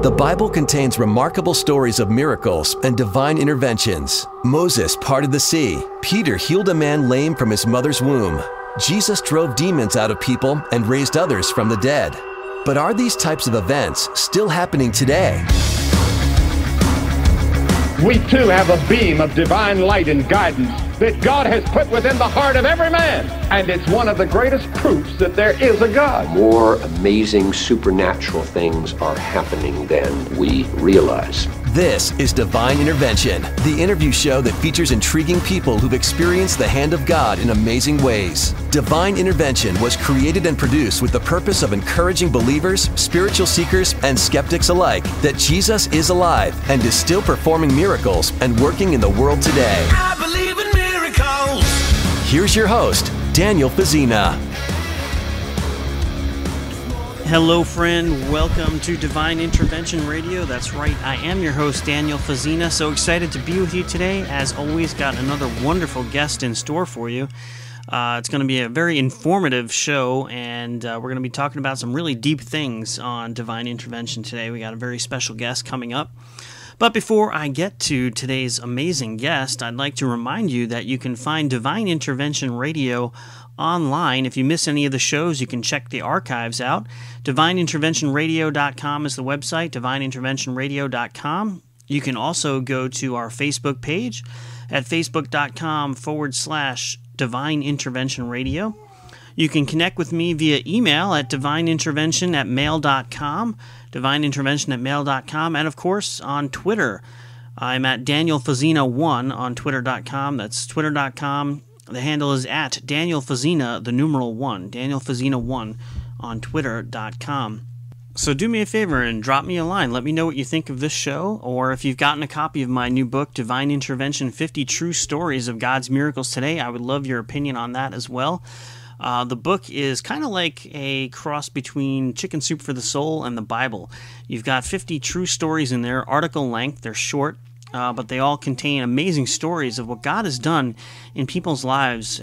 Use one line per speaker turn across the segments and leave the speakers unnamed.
The Bible contains remarkable stories of miracles and divine interventions. Moses parted the sea. Peter healed a man lame from his mother's womb. Jesus drove demons out of people and raised others from the dead. But are these types of events still happening today?
We too have a beam of divine light and guidance that God has put within the heart of every man. And it's one of the greatest proofs that there is a God.
More amazing supernatural things are happening than we realize.
This is Divine Intervention, the interview show that features intriguing people who've experienced the hand of God in amazing ways. Divine Intervention was created and produced with the purpose of encouraging believers, spiritual seekers, and skeptics alike that Jesus is alive and is still performing miracles and working in the world today.
I believe in miracles.
Here's your host, Daniel Fazina.
Hello, friend. Welcome to Divine Intervention Radio. That's right. I am your host, Daniel Fazina. So excited to be with you today. As always, got another wonderful guest in store for you. It's going to be a very informative show, and we're going to be talking about some really deep things on Divine Intervention today. We got a very special guest coming up. But before I get to today's amazing guest, I'd like to remind you that you can find Divine Intervention Radio online. If you miss any of the shows, you can check the archives out. DivineInterventionRadio.com is the website, DivineInterventionRadio.com. You can also go to our Facebook page at Facebook.com/Divine Intervention Radio. You can connect with me via email at DivineIntervention@mail.com, DivineIntervention@mail.com, and of course on Twitter. I'm at DanielFazina1 on Twitter.com. That's Twitter.com. The handle is at Daniel Fazina, the numeral 1, DanielFazina1 on Twitter.com. So do me a favor and drop me a line. Let me know what you think of this show, or if you've gotten a copy of my new book, Divine Intervention, 50 True Stories of God's Miracles Today. I would love your opinion on that as well. The book is kind of like a cross between Chicken Soup for the Soul and the Bible. You've got 50 true stories in there, article length, they're short, but they all contain amazing stories of what God has done in people's lives.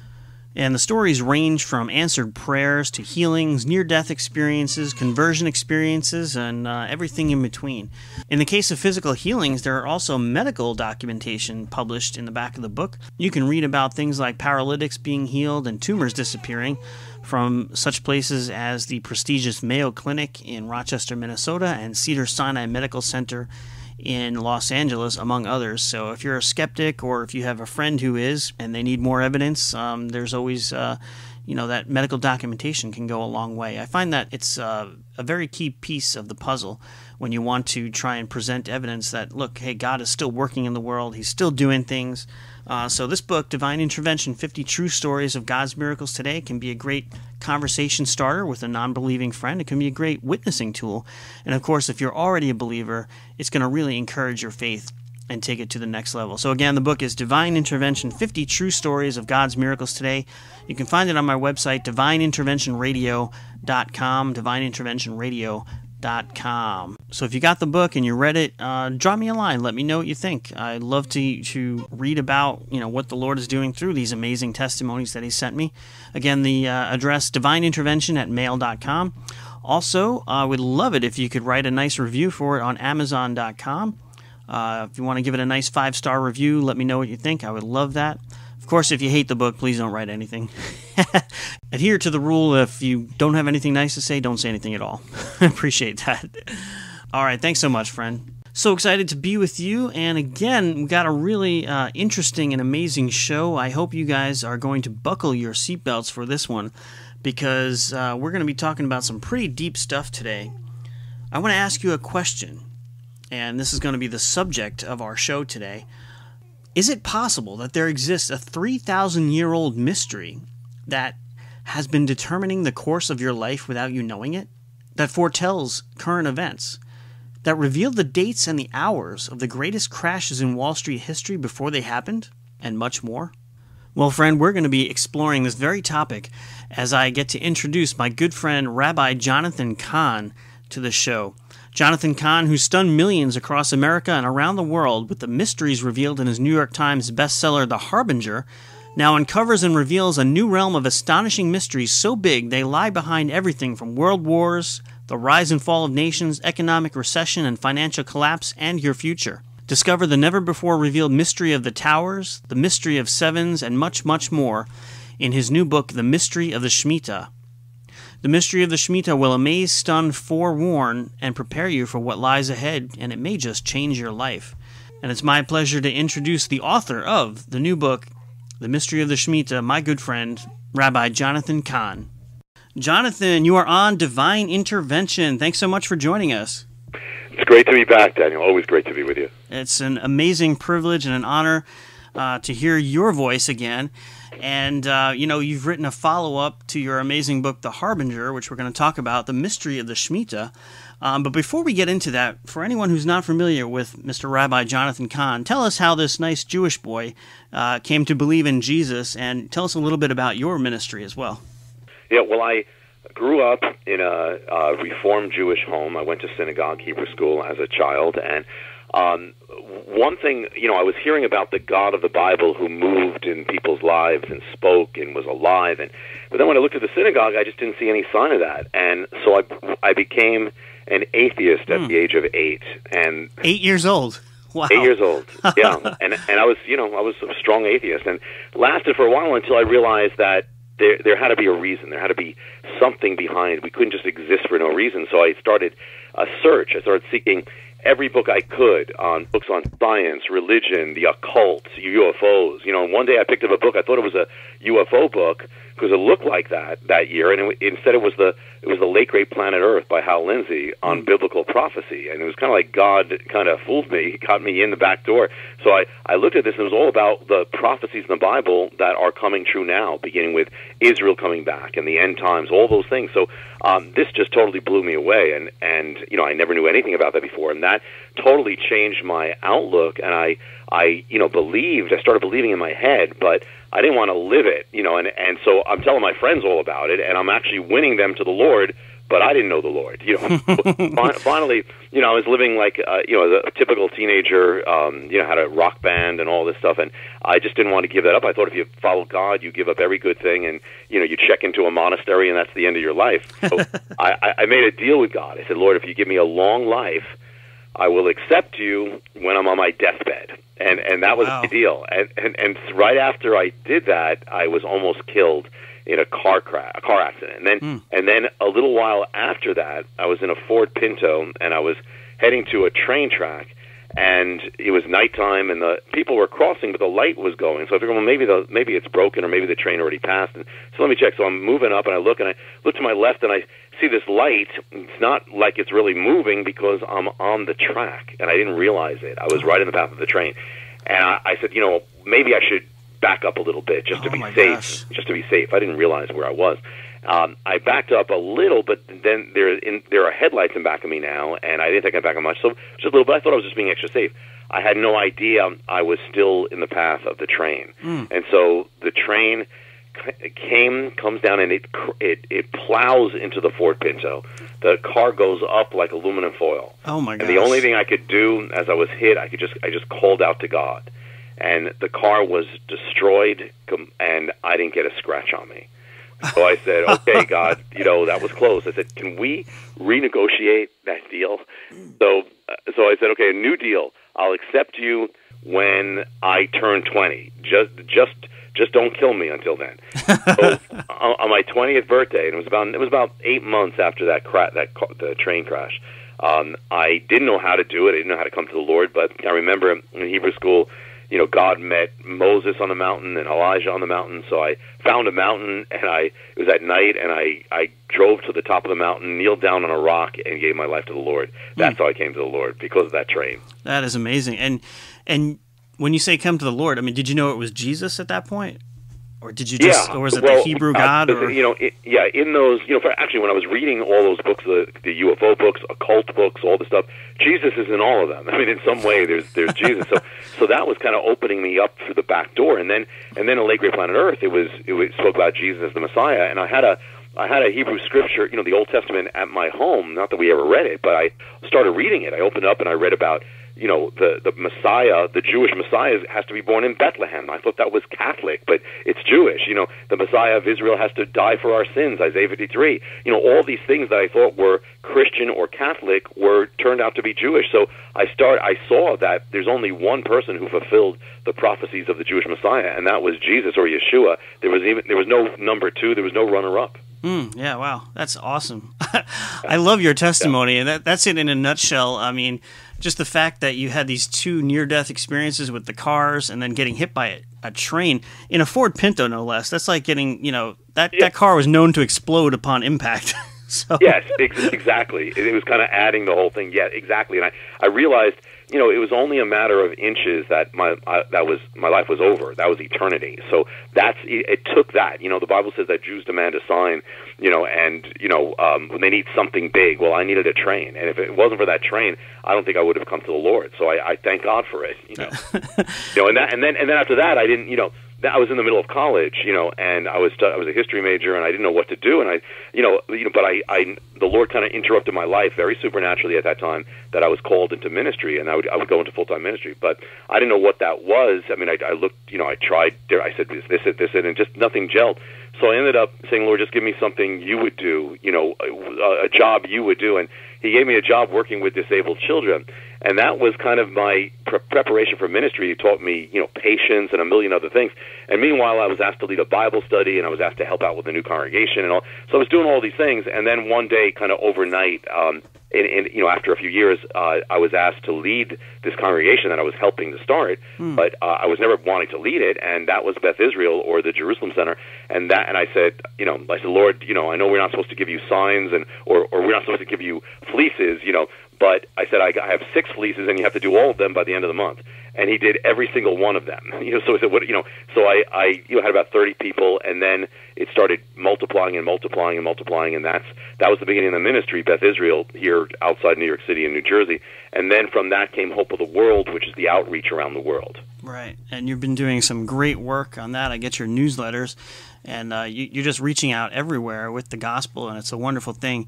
And the stories range from answered prayers to healings, near-death experiences, conversion experiences, and everything in between. In the case of physical healings, there are also medical documentation published in the back of the book. You can read about things like paralytics being healed and tumors disappearing from such places as the prestigious Mayo Clinic in Rochester, Minnesota, and Cedars-Sinai Medical Center in Los Angeles, among others. So if you're a skeptic, or if you have a friend who is, and they need more evidence, there's always, that medical documentation can go a long way. I find that it's a very key piece of the puzzle when you want to try and present evidence that, look, hey, God is still working in the world. He's still doing things. So this book, Divine Intervention, 50 True Stories of God's Miracles Today, can be a great conversation starter with a non-believing friend. It can be a great witnessing tool. And of course, if you're already a believer, it's going to really encourage your faith and take it to the next level. So again, the book is Divine Intervention, 50 True Stories of God's Miracles Today. You can find it on my website, DivineInterventionRadio.com, DivineInterventionRadio.com. So if you got the book and you read it, drop me a line. Let me know what you think. I'd love to read about what the Lord is doing through these amazing testimonies that He sent me. Again, the address, DivineIntervention@mail.com. Also, I would love it if you could write a nice review for it on Amazon.com. If you want to give it a nice 5-star review, let me know what you think. I would love that. Of course, if you hate the book, please don't write anything. Adhere to the rule, if you don't have anything nice to say, don't say anything at all. I appreciate that. All right, thanks so much, friend. So excited to be with you, and again, we got a really interesting and amazing show. I hope you guys are going to buckle your seatbelts for this one, because we're going to be talking about some pretty deep stuff today. I want to ask you a question, and this is going to be the subject of our show today. Is it possible that there exists a 3,000-year-old mystery that has been determining the course of your life without you knowing it? That foretells current events? That reveal the dates and the hours of the greatest crashes in Wall Street history before they happened? And much more? Well, friend, we're going to be exploring this very topic as I get to introduce my good friend Rabbi Jonathan Cahn to the show. Jonathan Cahn, who stunned millions across America and around the world with the mysteries revealed in his New York Times bestseller, The Harbinger, now uncovers and reveals a new realm of astonishing mysteries so big they lie behind everything from world wars, the the rise and fall of nations, economic recession and financial collapse, and your future. Discover the never-before-revealed mystery of the towers, the mystery of sevens, and much, much more in his new book, The Mystery of the Shemitah. The Mystery of the Shemitah will amaze, stun, forewarn, and prepare you for what lies ahead, and it may just change your life. And it's my pleasure to introduce the author of the new book, The Mystery of the Shemitah, my good friend, Rabbi Jonathan Cahn. Jonathan, you are on Divine Intervention. Thanks so much for joining us.
It's great to be back, Daniel. Always great to be with you.
It's an amazing privilege and an honor to hear your voice again. And, you've written a follow-up to your amazing book, The Harbinger, which we're going to talk about, The Mystery of the Shemitah. But before we get into that, for anyone who's not familiar with Mr. Rabbi Jonathan Cahn, tell us how this nice Jewish boy came to believe in Jesus, and tell us a little bit about your ministry as well.
Yeah, well, I grew up in a Reformed Jewish home. I went to synagogue, Hebrew school as a child, and one thing, I was hearing about the God of the Bible who moved in people's lives and spoke and was alive, but then when I looked at the synagogue, I just didn't see any sign of that, and so I became an atheist at the age of 8. And
8 years old. Wow.
8 years old. Yeah. and I was, I was a strong atheist, and lasted for a while until I realized that there had to be a reason. There had to be something behind. We couldn't just exist for no reason. So I started a search. I started seeking every book I could on books on science, religion, the occult, UFOs. And one day I picked up a book. I thought it was a UFO book because it looked like that year, and instead it was the late great Planet Earth by Hal Lindsey on biblical prophecy, and it was kind of like God kind of fooled me, got me in the back door. So I looked at this, and it was all about the prophecies in the Bible that are coming true now, beginning with Israel coming back and the end times, all those things. So this just totally blew me away, and I never knew anything about that before, and that totally changed my outlook, and I started believing in my head, but I didn't want to live it, and so I'm telling my friends all about it, and I'm actually winning them to the Lord, but I didn't know the Lord, Finally, I was living like, as a typical teenager, had a rock band and all this stuff, and I just didn't want to give that up. I thought if you follow God, you give up every good thing, and, you check into a monastery, and that's the end of your life. So I made a deal with God. I said, Lord, if you give me a long life, I will accept you when I'm on my deathbed. And that was the deal. And right after I did that, I was almost killed in a car accident. And then a little while after that, I was in a Ford Pinto, and I was heading to a train track, and it was nighttime, and the people were crossing, but the light was going. So I figured, well, maybe it's broken, or maybe the train already passed. And so let me check. So I'm moving up, and I look to my left, and I see this light. It's not like it's really moving because I'm on the track, and I didn't realize it. I was right in the path of the train. And I said, maybe I should back up a little bit just to be safe.
Gosh.
Just to be safe. I didn't realize where I was. I backed up a little, but then there are headlights in back of me now, and I didn't think I backed up much. So just a little bit. I thought I was just being extra safe. I had no idea I was still in the path of the train. And so the train comes down, and it plows into the Ford Pinto. The car goes up like aluminum foil.
Oh my gosh.
And the only thing I could do as I was hit, I just called out to God, and the car was destroyed, and I didn't get a scratch on me. So I said, okay, God, that was close. I said, can we renegotiate that deal? So I said, okay, a new deal. I'll accept you when I turn 20. Just don't kill me until then. So on my 20th birthday, and it was about 8 months after the train crash. I didn't know how to do it. I didn't know how to come to the Lord, but I remember in Hebrew school, God met Moses on the mountain and Elijah on the mountain. So I found a mountain, and it was at night, and I drove to the top of the mountain, kneeled down on a rock, and gave my life to the Lord. That's how I came to the Lord, because of that train. That
is amazing. And when you say come to the Lord, I mean, did you know it was Jesus at that point? Or did you just, or was it the Hebrew God? Or?
In those, actually, when I was reading all those books, the UFO books, occult books, all the stuff, Jesus is in all of them. I mean, in some way, there's Jesus. So that was kind of opening me up through the back door. And then in Late Great Planet Earth, it spoke about Jesus as the Messiah. And I had a Hebrew scripture, the Old Testament, at my home. Not that we ever read it, but I started reading it. I opened up and I read about the Messiah, the Jewish Messiah, has to be born in Bethlehem. I thought that was Catholic, but it's Jewish. The Messiah of Israel has to die for our sins, Isaiah 53. All these things that I thought were Christian or Catholic turned out to be Jewish. So I saw that there's only one person who fulfilled the prophecies of the Jewish Messiah, and that was Jesus, or Yeshua. There was no number two. There was no runner-up.
Yeah, wow. That's awesome. I love your testimony, and that's it in a nutshell. I mean, just the fact that you had these two near-death experiences with the cars and then getting hit by a train in a Ford Pinto, no less. That's like getting, that car was known to explode upon impact. So.
Yes, exactly. It was kind of adding the whole thing. Yeah, exactly. And I realized, it was only a matter of inches that my life was over. That was eternity. So it took that. The Bible says that Jews demand a sign, when they need something big. Well, I needed a train, and if it wasn't for that train, I don't think I would have come to the Lord. So I thank God for it. And then after that, I didn't. I was in the middle of college, and I was a history major, and I didn't know what to do, and the Lord kind of interrupted my life very supernaturally at that time, that I was called into ministry, and I would go into full-time ministry, but I didn't know what that was. I mean, I looked, I tried, I said this, and just nothing gelled. So I ended up saying, Lord, just give me something you would do, a job you would do, and He gave me a job working with disabled children. And that was kind of my preparation for ministry. He taught me, patience and a million other things. And meanwhile, I was asked to lead a Bible study, and I was asked to help out with a new congregation and all. So I was doing all these things. And then one day, kind of overnight, after a few years, I was asked to lead this congregation that I was helping to start. But I was never wanting to lead it, and that was Beth Israel, or the Jerusalem Center. And I said, Lord, I know we're not supposed to give you signs, or we're not supposed to give you fleeces, but I said, I have 6 fleeces, and you have to do all of them by the end of the month. And He did every single one of them. So I said, so I had about 30 people, and then it started multiplying and multiplying and multiplying, and that was the beginning of the ministry, Beth Israel, here outside New York City and New Jersey. And then from that came Hope of the World, which is the outreach around the world.
Right, and you've been doing some great work on that. I get your newsletters, and you're just reaching out everywhere with the gospel, and it's a wonderful thing.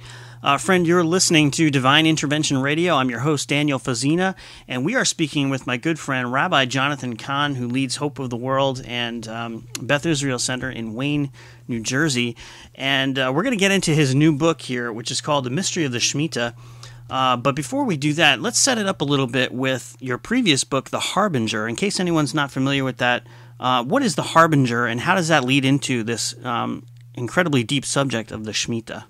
Friend, you're listening to Divine Intervention Radio. I'm your host, Daniel Fazina, and we are speaking with my good friend, Rabbi Jonathan Cahn, who leads Hope of the World and Beth Israel Center in Wayne, New Jersey. And we're going to get into his new book here, which is called The Mystery of the Shemitah. But before we do that, let's set it up a little bit with your previous book, The Harbinger. In case anyone's not familiar with that, what is The Harbinger, and how does that lead into this incredibly deep subject of the Shemitah?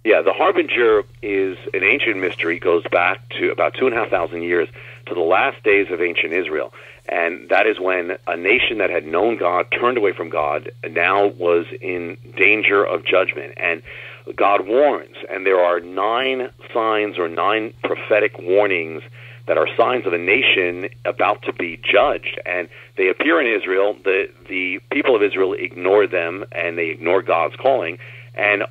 Yeah, The Harbinger is an ancient mystery, goes back to about 2,500 years, to the last days of ancient Israel. And that is when a nation that had known God, turned away from God, now was in danger of judgment. And God warns, and there are 9 signs or 9 prophetic warnings that are signs of a nation about to be judged. And they appear in Israel. The people of Israel ignore them, and they ignore God's calling. And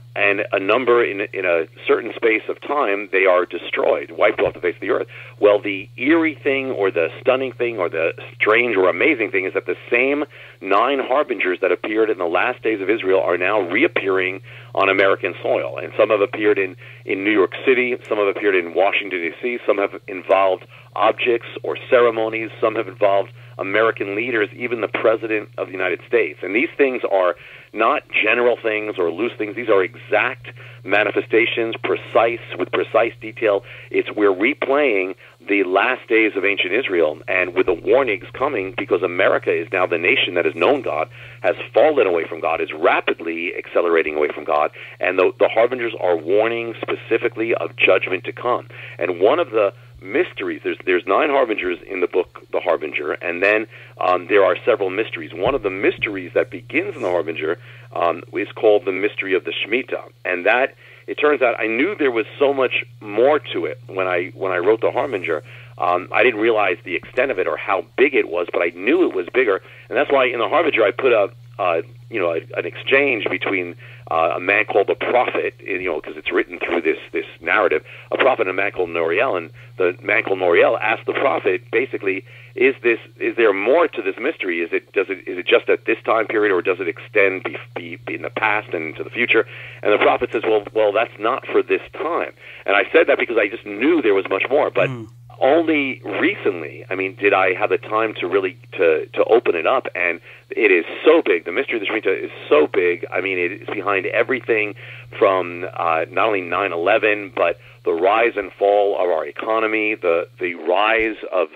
a number in a certain space of time, they are destroyed, wiped off the face of the earth. Well, the eerie thing, or the stunning thing, or the strange or amazing thing is that the same 9 harbingers that appeared in the last days of Israel are now reappearing on American soil. And some have appeared in New York City, some have appeared in Washington, D.C., some have involved objects or ceremonies, some have involved American leaders, even the President of the United States. And these things are not general things or loose things. These are exact manifestations, with precise detail. We're replaying the last days of ancient Israel, and with the warnings coming, because America is now the nation that has known God, has fallen away from God, is rapidly accelerating away from God, and the harbingers are warning specifically of judgment to come. And one of the mysteries, there's 9 harbingers in the book, The Harbinger, and then there are several mysteries. One of the mysteries that begins in The Harbinger is called the mystery of the Shemitah, and that, it turns out, I knew there was so much more to it when I wrote The Harbinger. I didn't realize the extent of it or how big it was, but I knew it was bigger, and that's why in The Harbinger I put an exchange between a man called the prophet, because it's written through this narrative, a prophet and a man called Noriel, and the man called Noriel asked the prophet, basically, is there more to this mystery? Is it just at this time period, or does it extend be in the past and into the future? And the prophet says, well, that's not for this time. And I said that because I just knew there was much more, but only recently, did I have the time to really to open it up, and it is so big. The mystery of the Shemitah is so big. It is behind everything from not only 9/11, but the rise and fall of our economy, the rise of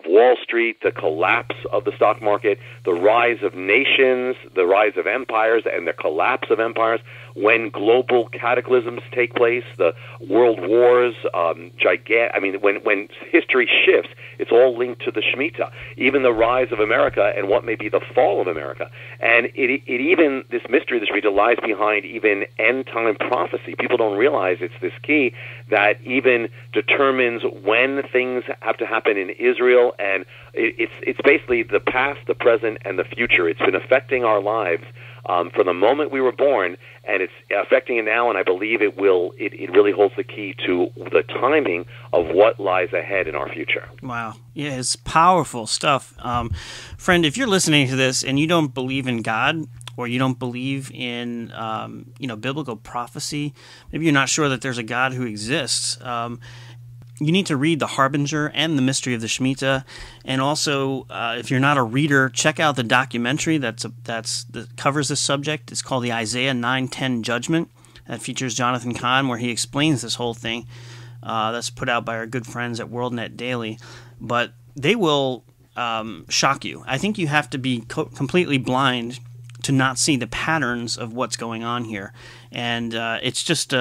Wall Street, the collapse of the stock market, the rise of nations, the rise of empires, and the collapse of empires. When global cataclysms take place, the world wars, when history shifts, it's all linked to the Shemitah. Even the rise of America and what may be the fall of America. And it even, this mystery of the Shemitah lies behind even end-time prophecy. People don't realize it's this key that even determines when things have to happen in Israel, and it's basically the past, the present, and the future. It's been affecting our lives from the moment we were born, and it's affecting it now, and I believe it will. It really holds the key to the timing of what lies ahead in our future.
Wow. Yeah, it's powerful stuff. Friend, if you're listening to this and you don't believe in God, or you don't believe in biblical prophecy, maybe you're not sure that there's a God who exists, you need to read The Harbinger and The Mystery of the Shemitah. And also, if you're not a reader, check out the documentary that covers this subject. It's called the Isaiah 9:10 Judgment. That features Jonathan Cahn, where he explains this whole thing. That's put out by our good friends at WorldNet Daily. But they will shock you. I think you have to be completely blind to not see the patterns of what's going on here. And it's just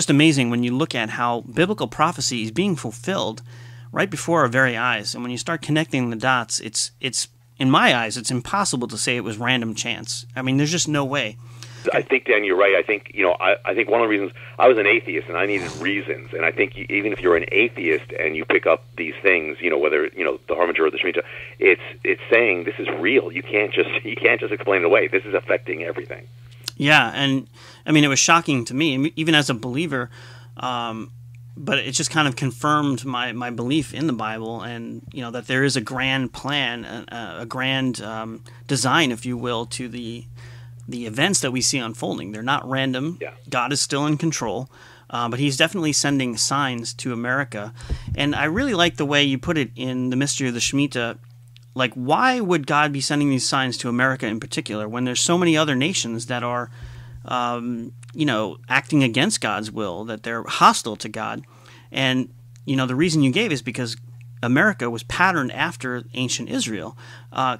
amazing when you look at how biblical prophecy is being fulfilled right before our very eyes. And when you start connecting the dots, it's in my eyes, it's impossible to say it was random chance. There's just no way.
I think, Dan, you're right. I think, I think one of the reasons I was an atheist and I needed reasons. And I think even if you're an atheist and you pick up these things, whether, the Harbinger or the Shemitah, it's saying this is real. You can't just explain it away. This is affecting everything.
Yeah, and it was shocking to me, even as a believer, but it just kind of confirmed my belief in the Bible, and that there is a grand plan, a grand design, if you will, to the events that we see unfolding. They're not random.
Yeah.
God is still in control, but He's definitely sending signs to America. And I really like the way you put it in The Mystery of the Shemitah. Like, why would God be sending these signs to America in particular when there's so many other nations that are, acting against God's will, that they're hostile to God? And, the reason you gave is because America was patterned after ancient Israel.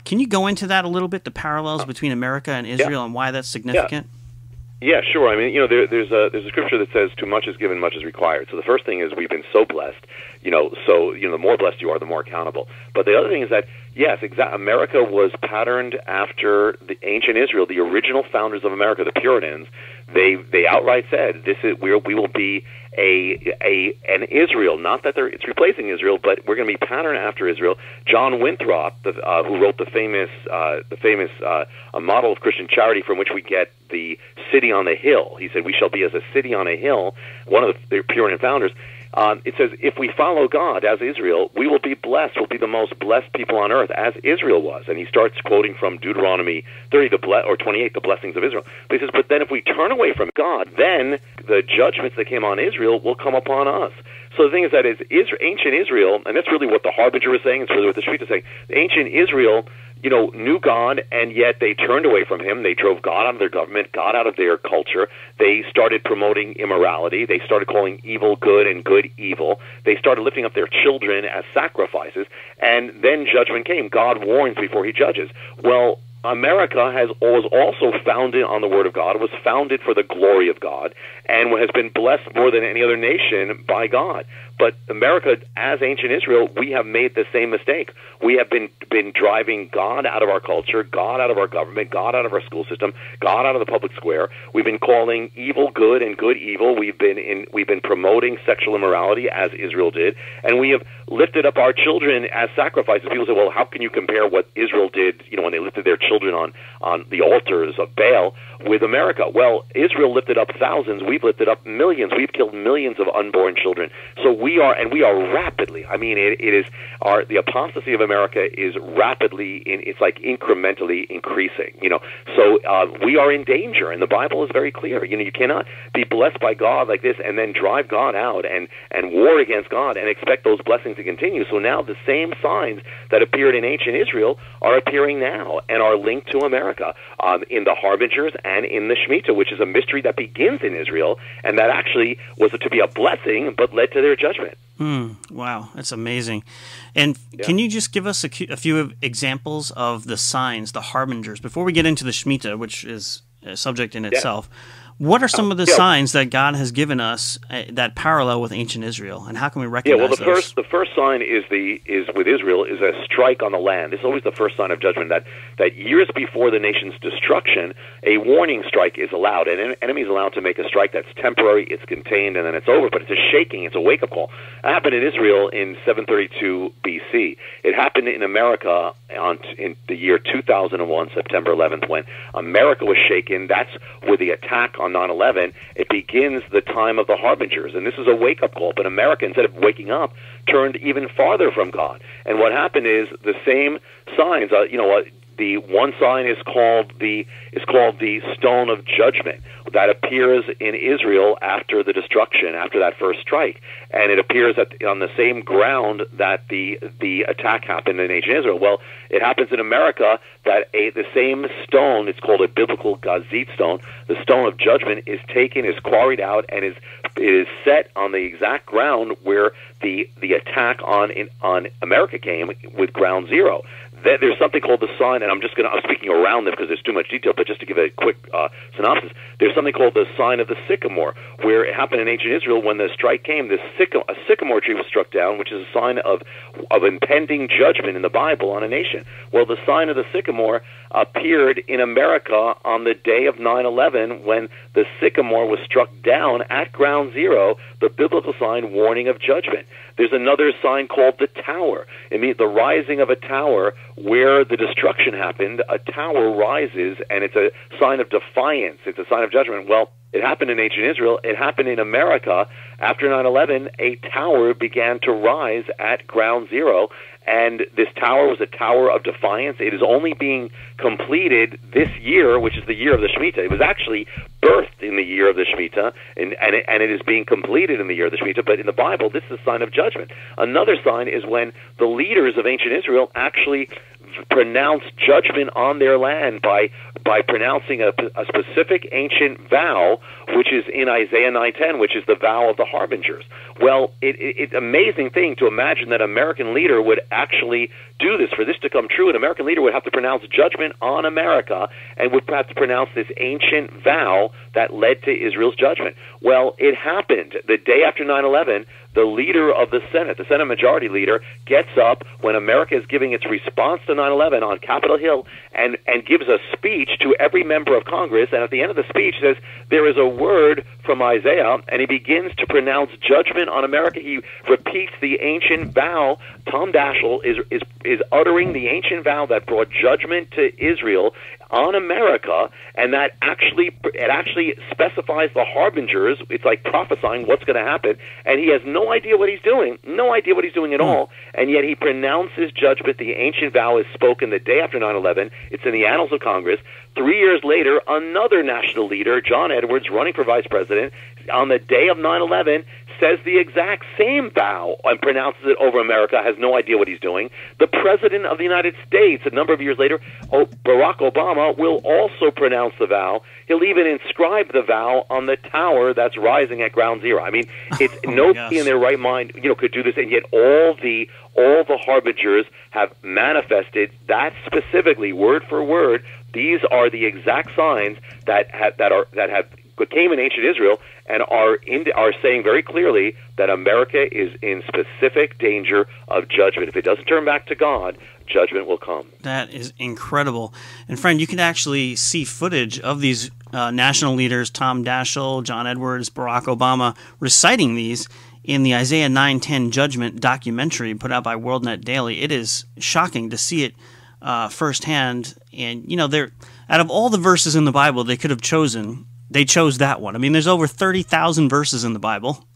Can you go into that a little bit, the parallels between America and Israel, and why that's significant?
Yeah, sure. There's a scripture that says, "Too much is given, much is required." So the first thing is we've been so blessed. The more blessed you are, the more accountable. But the other thing is that, yes, America was patterned after the ancient Israel, the original founders of America, the Puritans. They outright said, we will be an Israel. Not that it's replacing Israel, but we're going to be patterned after Israel. John Winthrop, who wrote the famous a model of Christian charity from which we get the city on the hill. He said, "We shall be as a city on a hill." One of the Puritan founders. It says, if we follow God as Israel, we will be blessed. We'll be the most blessed people on earth, as Israel was. And he starts quoting from Deuteronomy 30 or 28, the blessings of Israel. But he says, but then if we turn away from God, then the judgments that came on Israel will come upon us. So the thing is that ancient Israel, and that's really what the Harbinger is saying, it's really what the Shemitah is saying, ancient Israel, knew God, and yet they turned away from Him. They drove God out of their government, God out of their culture. They started promoting immorality. They started calling evil good and good evil. They started lifting up their children as sacrifices, and then judgment came. God warns before He judges. Well, America was also founded on the Word of God, was founded for the glory of God, and has been blessed more than any other nation by God. But America, as ancient Israel, we have made the same mistake. We have been driving God out of our culture, God out of our government, God out of our school system, God out of the public square. We've been calling evil good and good evil. We've been promoting sexual immorality, as Israel did, and we have lifted up our children as sacrifices. People say, well, how can you compare what Israel did, when they lifted their children on the altars of Baal? with America. Well, Israel lifted up thousands. We've lifted up millions. We've killed millions of unborn children. So we are rapidly. I mean, the apostasy of America is rapidly. It's like incrementally increasing. So we are in danger, and the Bible is very clear. You cannot be blessed by God like this and then drive God out and war against God and expect those blessings to continue. So now the same signs that appeared in ancient Israel are appearing now and are linked to America in the Harbingers and in the Shemitah, which is a mystery that begins in Israel and that actually was to be a blessing but led to their judgment.
Wow, that's amazing. And can you just give us a few examples of the signs, the Harbingers, before we get into the Shemitah, which is a subject in itself? What are some of the signs that God has given us that parallel with ancient Israel, and how can we recognize those?
The first sign is with Israel is a strike on the land. It's always the first sign of judgment that years before the nation's destruction, a warning strike is allowed. An enemy is allowed to make a strike that's temporary, it's contained, and then it's over. But it's a shaking, it's a wake-up call. It happened in Israel in 732 BC. It happened in America in the year 2001, September 11th, when America was shaken. That's with the attack on 9/11, it begins the time of the Harbingers. And this is a wake-up call. But America, instead of waking up, turned even farther from God. And what happened is the same signs, the one sign is called the stone of judgment that appears in Israel after the destruction, after that first strike, and it appears on the same ground that the attack happened in ancient Israel. Well, it happens in America that the same stone, it's called a biblical gazit stone. The stone of judgment is taken, is quarried out, and it is set on the exact ground where the attack on America came with ground zero. There's something called the sign, and I'm speaking around this because there's too much detail, but just to give a quick synopsis, there's something called the sign of the sycamore, where it happened in ancient Israel when the strike came. A sycamore tree was struck down, which is a sign of impending judgment in the Bible on a nation. Well, the sign of the sycamore appeared in America on the day of 9/11 when the sycamore was struck down at ground zero, the biblical sign warning of judgment. There's another sign called the tower. It means the rising of a tower where the destruction happened. A tower rises, and it's a sign of defiance. It's a sign of judgment. Well, it happened in ancient Israel. It happened in America. After 9/11, a tower began to rise at ground zero, and this tower was a tower of defiance. It is only being completed this year, which is the year of the Shemitah. It was actually birthed in the year of the Shemitah, and it is being completed in the year of the Shemitah. But in the Bible, this is a sign of judgment. Another sign is when the leaders of ancient Israel actually pronounced judgment on their land by pronouncing a specific ancient vow, which is in Isaiah 9:10, which is the vow of the Harbingers. Well, it's an amazing thing to imagine that an American leader would actually do this. For this to come true, an American leader would have to pronounce judgment on America and would have to pronounce this ancient vow that led to Israel's judgment. Well, it happened the day after 9/11. The leader of the Senate Majority Leader, gets up when America is giving its response to 9/11 on Capitol Hill and gives a speech to every member of Congress, and at the end of the speech says, there is a word from Isaiah, and he begins to pronounce judgment on America. He repeats the ancient vow. Tom Daschle is uttering the ancient vow that brought judgment to Israel on America, and it actually specifies the Harbingers. It's like prophesying what's going to happen, and he has no idea what he's doing at all, and yet he pronounces judgment. The ancient vow is spoken the day after 9/11. It's in the annals of Congress. 3 years later, another national leader, John Edwards, running for vice president, on the day of 9/11, says the exact same vow and pronounces it over America, has no idea what he's doing. The President of the United States, a number of years later, Barack Obama, will also pronounce the vow. He'll even inscribe the vow on the tower that's rising at ground zero. I mean, it's nobody in their right mind, could do this, and yet all the Harbingers have manifested that specifically, word for word. These are the exact signs that came in ancient Israel and are saying very clearly that America is in specific danger of judgment. If it doesn't turn back to God, judgment will come.
That is incredible. And friend, you can actually see footage of these national leaders, Tom Daschle, John Edwards, Barack Obama, reciting these in the Isaiah 9:10 Judgment documentary put out by WorldNet Daily. It is shocking to see it firsthand. And, Out of all the verses in the Bible they could have chosen, they chose that one. I mean, there's over 30,000 verses in the Bible,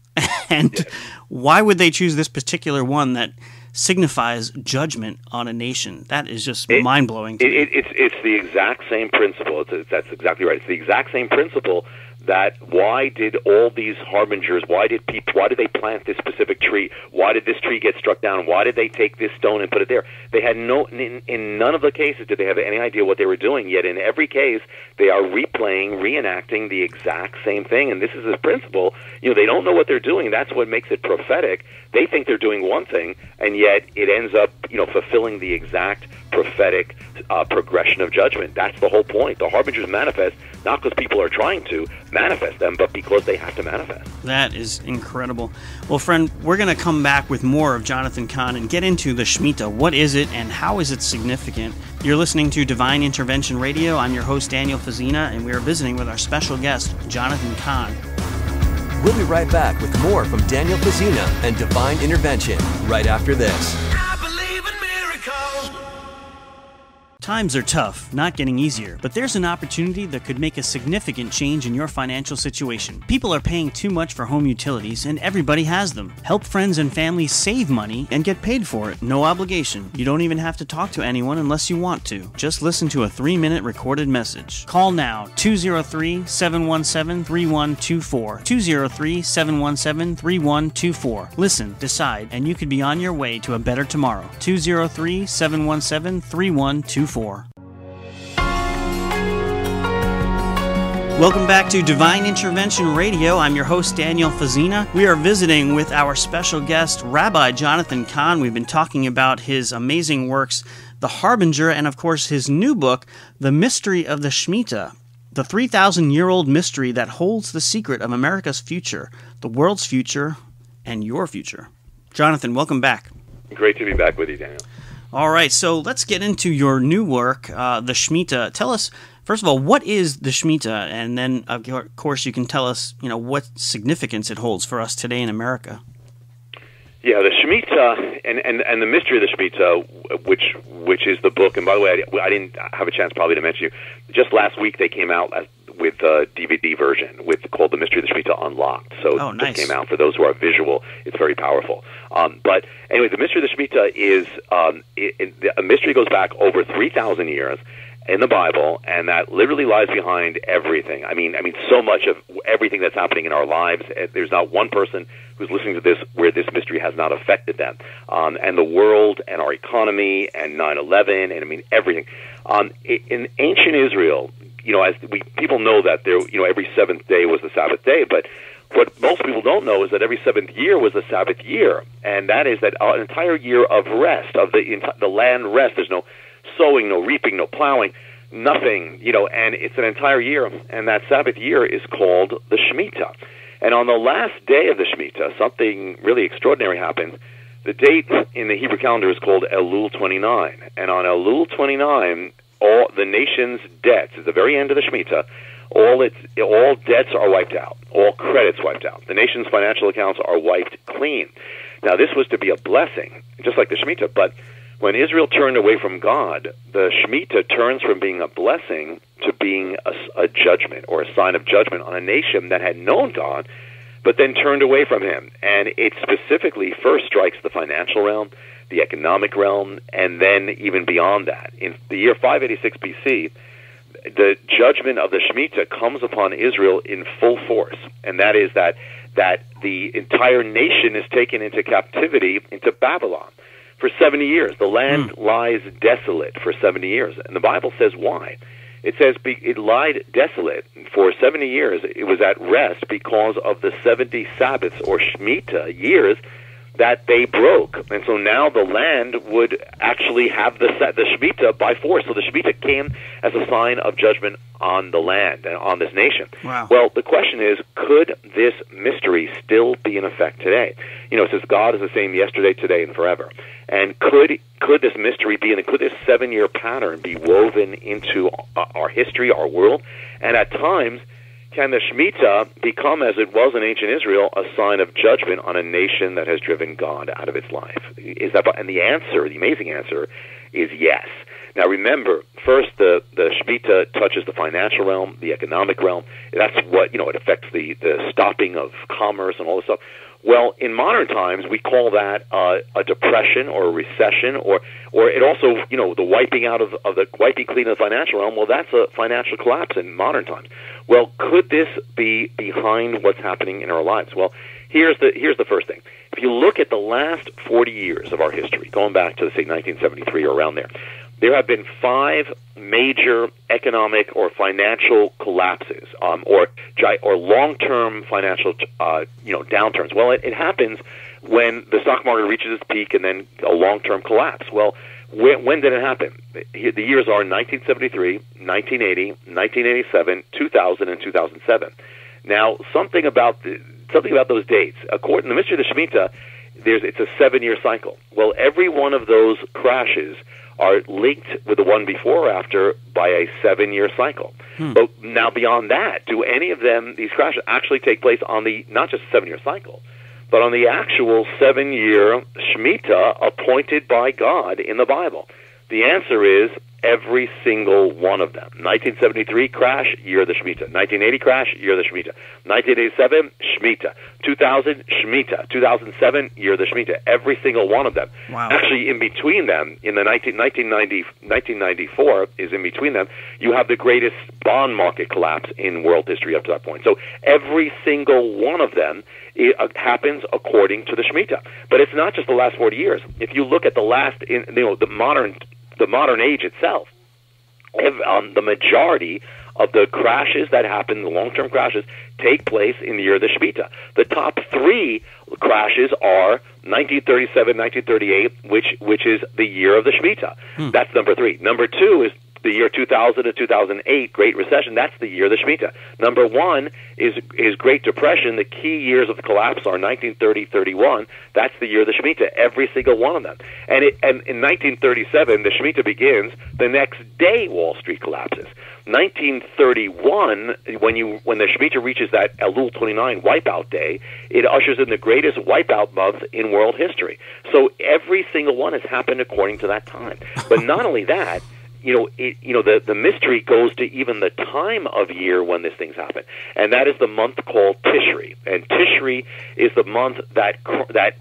and why would they choose this particular one that signifies judgment on a nation? That is just mind-blowing to me.
It's the exact same principle. That's exactly right. It's the exact same principle that why did all these harbingers, why did they plant this specific tree? Why did this tree get struck down? Why did they take this stone and put it there? They had in none of the cases did they have any idea what they were doing, yet in every case they are reenacting the exact same thing. And this is the principle. They don't know what they're doing. That's what makes it prophetic. They think they're doing one thing, and yet it ends up, fulfilling the exact prophetic progression of judgment. That's the whole point. The harbingers manifest not because people are trying to manifest them, but because they have to manifest.
That is incredible. Well, friend, we're going to come back with more of Jonathan Cahn and get into the Shemitah. What is it, and how is it significant? You're listening to Divine Intervention Radio. I'm your host, Daniel Fazina, and we are visiting with our special guest, Jonathan Cahn.
We'll be right back with more from Daniel Fazina and Divine Intervention right after this.
I believe in miracles.
Times are tough, not getting easier, but there's an opportunity that could make a significant change in your financial situation. People are paying too much for home utilities, and everybody has them. Help friends and family save money and get paid for it. No obligation. You don't even have to talk to anyone unless you want to. Just listen to a 3-minute recorded message. Call now, 203-717-3124. 203-717-3124. Listen, decide, and you could be on your way to a better tomorrow. 203-717-3124. Welcome back to Divine Intervention Radio. I'm your host, Daniel Fazina. We are visiting with our special guest, Rabbi Jonathan Cahn. We've been talking about his amazing works, The Harbinger, and of course his new book, The Mystery of the Shemitah, the 3,000-year-old mystery that holds the secret of America's future, the world's future, and your future. Jonathan, welcome back.
Great to be back with you, Daniel.
All right, so let's get into your new work, the Shemitah. Tell us, first of all, what is the Shemitah? And then, of course, you can tell us, what significance it holds for us today in America.
Yeah, the Shemitah and the mystery of the Shemitah, which is the book. And by the way, I didn't have a chance probably to mention you. Just last week they came out with a DVD version called The Mystery of the Shemitah Unlocked. So
nice.
This came out for those who are visual. It's very powerful. But anyway, the Mystery of the Shemitah is a mystery goes back over 3,000 years in the Bible, and that literally lies behind everything. I mean, so much of everything that's happening in our lives. There's not one person who's listening to this where this mystery has not affected them, and the world, and our economy, and 9/11, and everything. In ancient Israel, as people know that every seventh day was the Sabbath day, but what most people don't know is that every seventh year was the Sabbath year, and that is that an entire year of rest, of the land rest. There's no sowing, no reaping, no plowing, nothing, and it's an entire year, and that Sabbath year is called the Shemitah. And on the last day of the Shemitah, something really extraordinary happens. The date in the Hebrew calendar is called Elul 29, and on Elul 29, all the nation's debts, at the very end of the Shemitah, all debts are wiped out, all credits wiped out. The nation's financial accounts are wiped clean. Now, this was to be a blessing, just like the Shemitah, but when Israel turned away from God, the Shemitah turns from being a blessing to being a judgment, or a sign of judgment on a nation that had known God, but then turned away from Him. And it specifically first strikes the financial realm, the economic realm, and then even beyond that. In the year 586 BC, the judgment of the Shemitah comes upon Israel in full force, and that is that the entire nation is taken into captivity into Babylon. For 70 years, the land lies desolate for 70 years. And the Bible says why. It says it lied desolate for 70 years. It was at rest because of the 70 Sabbaths, or Shemitah years, that they broke. And so now the land would actually have the Shemitah by force. So the Shemitah came as a sign of judgment on the land and on this nation.
Wow.
Well, the question is, could this mystery still be in effect today? It says God is the same yesterday, today, and forever. And could this mystery be, and could this 7-year pattern be woven into our history, our world? And at times, can the Shemitah become, as it was in ancient Israel, a sign of judgment on a nation that has driven God out of its life? And the answer, the amazing answer, is yes. Now remember, first the Shemitah touches the financial realm, the economic realm. That's what, it affects the stopping of commerce and all this stuff. Well, in modern times, we call that a depression or a recession, or it also, the wiping out of the wiping clean of the financial realm. Well, that's a financial collapse in modern times. Well, could this be behind what's happening in our lives? Well, here's the first thing. If you look at the last 40 years of our history, going back to, say, 1973 or around there have been 5 major economic or financial collapses, or long-term financial, downturns. Well, it happens when the stock market reaches its peak and then a long-term collapse. Well, when did it happen? The years are 1973, 1980, 1987, 2000, and 2007. Now, something about those dates, according to the Mystery of the Shemitah, it's a 7-year cycle. Well, every one of those crashes are linked with the one before or after by a 7-year cycle. But now beyond that, do any of them, these crashes, actually take place on not just a 7-year cycle, but on the actual 7-year Shemitah appointed by God in the Bible? The answer is every single one of them. 1973 crash, year of the Shemitah. 1980 crash, year of the Shemitah. 1987, Shemitah. 2000, Shemitah. 2007, year of the Shemitah. Every single one of them.
Wow.
Actually, in between them, in the 1994 is in between them, you have the greatest bond market collapse in world history up to that point. So every single one of them happens according to the Shemitah. But it's not just the last 40 years. If you look at the modern age itself, the majority of the crashes that happen, the long-term crashes, take place in the year of the Shemitah. The top 3 crashes are 1937, 1938, which is the year of the Shemitah. That's number 3. Number 2 is the year 2000 to 2008, Great Recession. That's the year of the Shemitah. Number 1 is Great Depression. The key years of the collapse are 1930, 31. That's the year of the Shemitah, every single one of them. And in 1937, the Shemitah begins. The next day, Wall Street collapses. 1931, when the Shemitah reaches that Elul 29 wipeout day, it ushers in the greatest wipeout month in world history. So every single one has happened according to that time. But not only that, the mystery goes to even the time of year when these things happen, and that is the month called Tishri. And Tishri is the month that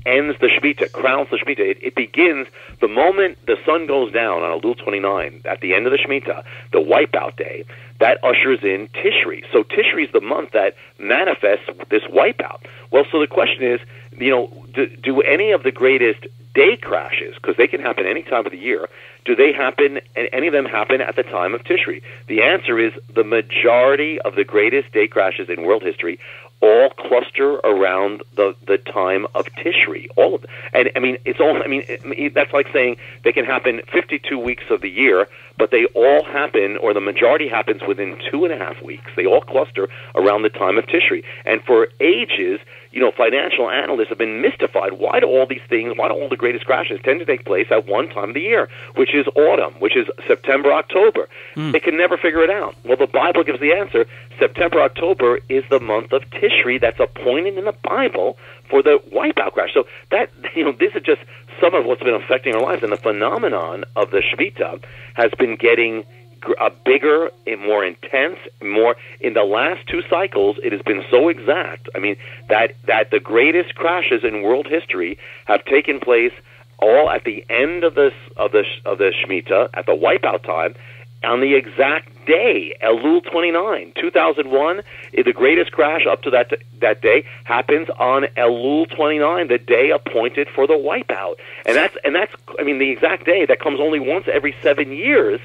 ends the Shemitah, crowns the Shemitah. It begins the moment the sun goes down on Elul 29 at the end of the Shemitah, the wipeout day. That ushers in Tishri. So Tishri is the month that manifests this wipeout. Well, so the question is, do any of the greatest day crashes, because they can happen any time of the year, do they happen, and any of them happen at the time of Tishri? The answer is the majority of the greatest day crashes in world history all cluster around the time of Tishri. All of them. And that's like saying they can happen 52 weeks of the year, but they all happen, or the majority happens within 2.5 weeks. They all cluster around the time of Tishri. And for ages, financial analysts have been mystified. Why do all these things, why do all the greatest crashes tend to take place at one time of the year, which is autumn, which is September, October? They can never figure it out. Well, the Bible gives the answer. September, October is the month of Tishri that's appointed in the Bible for the wipeout crash. So that, this is just some of what's been affecting our lives. And the phenomenon of the Shemitah has been getting bigger and more intense, more in the last 2 cycles. It has been so exact. That the greatest crashes in world history have taken place all at the end of the Shemitah, at the wipeout time, on the exact day, Elul 29, 2001. The greatest crash up to that day happens on Elul 29, the day appointed for the wipeout, and that's the exact day that comes only once every 7 years.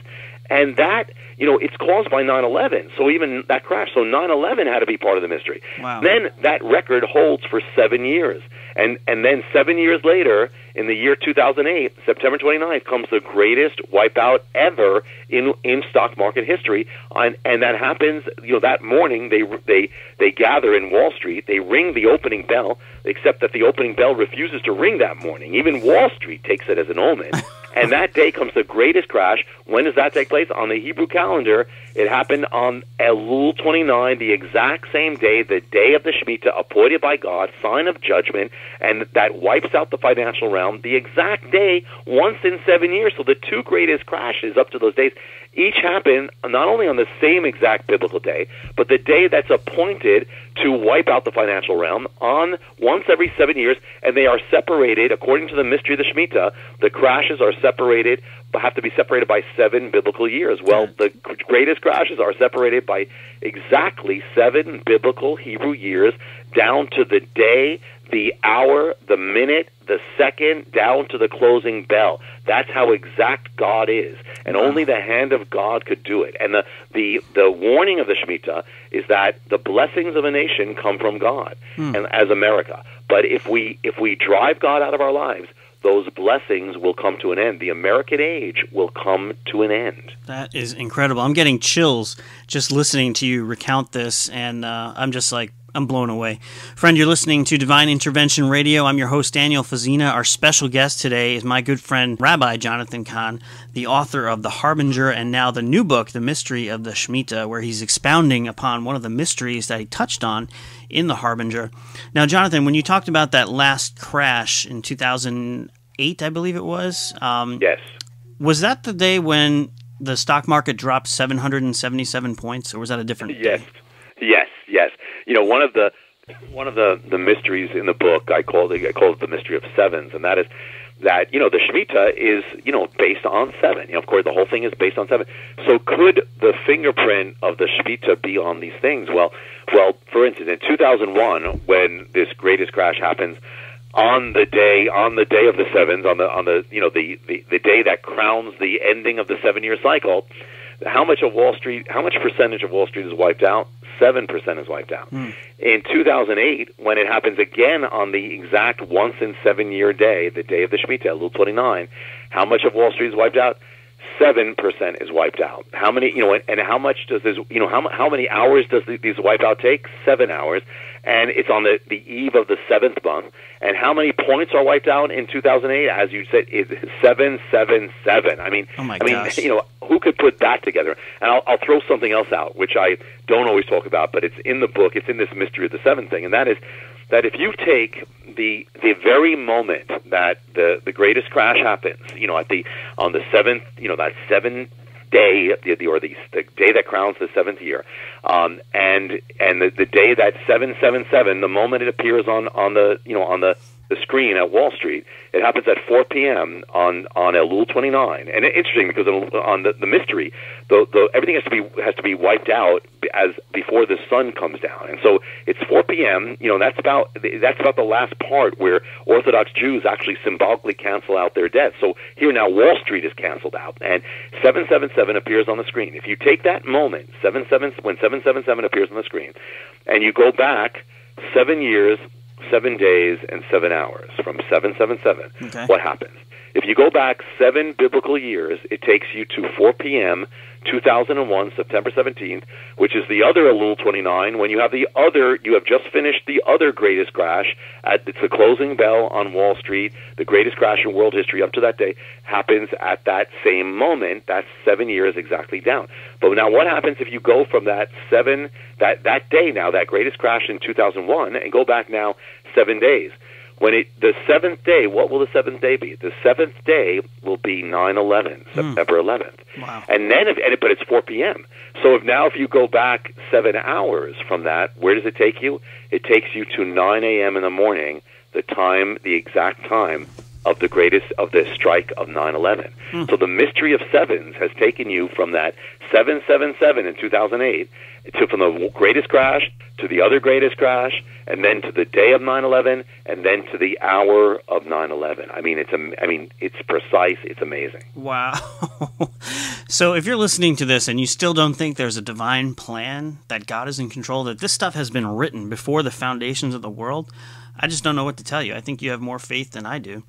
And that, it's caused by 9/11. So even that crash, so 9/11 had to be part of the mystery.
Wow. Then
that record holds for 7 years. And then 7 years later, in the year 2008, September 29th, comes the greatest wipeout ever in stock market history. And that happens, that morning, they gather in Wall Street, they ring the opening bell, except that the opening bell refuses to ring that morning. Even Wall Street takes it as an omen. And that day comes the greatest crash. When does that take place? On the Hebrew calendar, It happened on Elul 29, the exact same day, the day of the Shemitah, appointed by God, sign of judgment, and that wipes out the financial realm, the exact day, once in 7 years. So the two greatest crashes up to those days each happen not only on the same exact biblical day, but the day that's appointed to wipe out the financial realm on once every 7 years, and they are separated, according to the mystery of the Shemitah, the crashes are separated, have to be separated by 7 biblical years. Well, the greatest crashes are separated by exactly 7 biblical Hebrew years, down to the day, the hour, the minute, the second, down to the closing bell. That's how exact God is, and only the hand of God could do it. And the warning of the Shemitah is that the blessings of a nation come from God, and as America. But if we drive God out of our lives, those blessings will come to an end. The American age will come to an end.
That is incredible. I'm getting chills just listening to you recount this, and I'm just like, I'm blown away. Friend, you're listening to Divine Intervention Radio. I'm your host, Daniel Fazina. Our special guest today is my good friend, Rabbi Jonathan Cahn, the author of The Harbinger and now the new book, The Mystery of the Shemitah, where he's expounding upon one of the mysteries that he touched on in The Harbinger. Now, Jonathan, when you talked about that last crash in 2008, I believe it was.
Yes.
Was that the day when the stock market dropped 777 points, or was that a different day?
Yes. You know, one of the mysteries in the book I call it the mystery of sevens, and that is that, you know, the Shemitah is, you know, based on 7. You know, of course, the whole thing is based on 7. So could the fingerprint of the Shemitah be on these things? Well, for instance, in 2001, when this greatest crash happens, on the day of the sevens, on the you know, the day that crowns the ending of the 7-year cycle, how much percentage of Wall Street is wiped out? 7% is wiped out. In 2008, when it happens again on the exact once in 7 year day, the day of the Shemitah, Elul 29, how much of Wall Street is wiped out? 7% is wiped out. How many, you know, and how much does this, you know, how many hours does these wipeout take? 7 hours. And it's on the eve of the 7th month. And how many points are wiped out in 2008? As you said, it's 777. I mean, you know, who could put that together? And I'll throw something else out, which I don't always talk about, but it's in the book. It's in this mystery of the 7 thing, and that is that if you take the very moment that the greatest crash happens, you know, on the 7th, you know, that 7th day, the day that crowns the 7th year, and the day that 777, the moment it appears on the screen at Wall Street, it happens at 4 p.m. on Elul 29. And it's interesting because on the mystery, everything has to be wiped out as before the sun comes down. And so it's 4 p.m. You know, that's about the last part where Orthodox Jews actually symbolically cancel out their debts. So here now Wall Street is canceled out, and 777 appears on the screen. If you take that moment, when 777 appears on the screen, and you go back 7 years, 7 days, and 7 hours from 777, okay, what happens? If you go back 7 biblical years, it takes you to 4 p.m., 2001, September 17th, which is the other Elul 29, when you have just finished the other greatest crash. It's the closing bell on Wall Street. The greatest crash in world history up to that day happens at that same moment. That's 7 years exactly down. But now what happens if you go from that day now, that greatest crash in 2001, and go back now 7 days? The 7th day, what will the 7th day be? The 7th day will be 9/11, September 11th.
Wow.
And then, but it's 4 p.m. So if you go back 7 hours from that, where does it take you? It takes you to 9 a.m. in the morning, the exact time of the strike of 9/11. So the mystery of sevens has taken you from that 777 in 2008 from the greatest crash to the other greatest crash, and then to the day of 9/11, and then to the hour of 9/11. I mean, it's precise. It's amazing.
Wow. So if you're listening to this and you still don't think there's a divine plan, that God is in control, that this stuff has been written before the foundations of the world, I just don't know what to tell you. I think you have more faith than I do